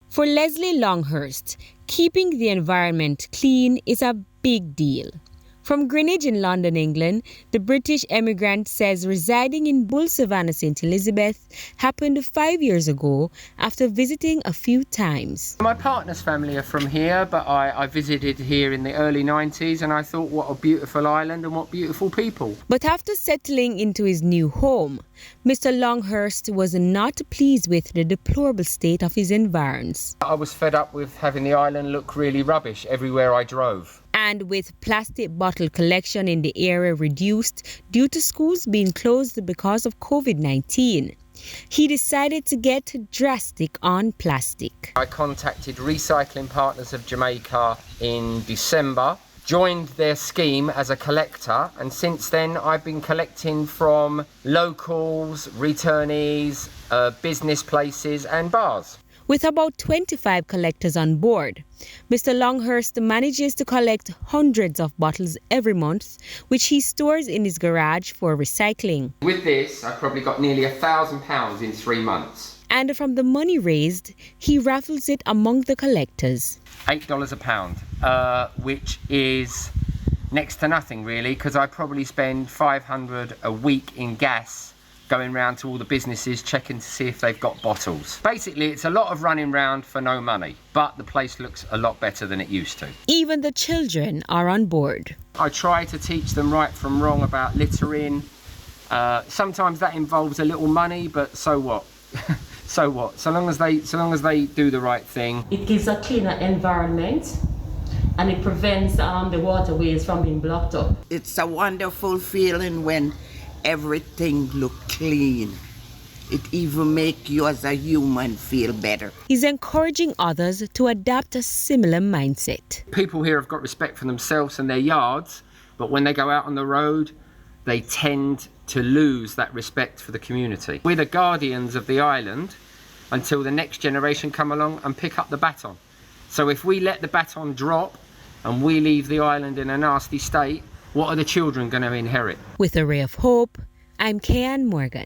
For Leslie Longhurst, keeping the environment clean is a big deal. From Greenwich in London, England, the British emigrant says residing in Bull Savannah, St. Elizabeth happened 5 years ago after visiting a few times. My partner's family are from here, but I visited here in the early 90s and I thought, what a beautiful island and what beautiful people. But after settling into his new home, Mr. Longhurst was not pleased with the deplorable state of his environs. I was fed up with having the island look really rubbish everywhere I drove. And with plastic bottle collection in the area reduced due to schools being closed because of COVID-19, he decided to get drastic on plastic. I contacted Recycling Partners of Jamaica in December, joined their scheme as a collector, and since then I've been collecting from locals, returnees, business places and bars. With about 25 collectors on board, Mr. Longhurst manages to collect hundreds of bottles every month, which he stores in his garage for recycling. With this, I probably got nearly £1,000 in 3 months. And from the money raised, he raffles it among the collectors. $8 a pound, which is next to nothing really, because I probably spend $500 a week in gas going round to all the businesses checking to see if they've got bottles. Basically, it's a lot of running round for no money, but the place looks a lot better than it used to. Even the children are on board. I try to teach them right from wrong about littering. Sometimes that involves a little money, but so what? So what? So long as they do the right thing. It gives a cleaner environment and it prevents the waterways from being blocked up. It's a wonderful feeling when everything look clean. It even make you as a human feel better. He's encouraging others to adapt a similar mindset. People here have got respect for themselves and their yards, but when they go out on the road, they tend to lose that respect for the community. We're the guardians of the island until the next generation come along and pick up the baton. So if we let the baton drop and we leave the island in a nasty state, what are the children going to inherit? With a ray of hope, I'm Kean Morgan.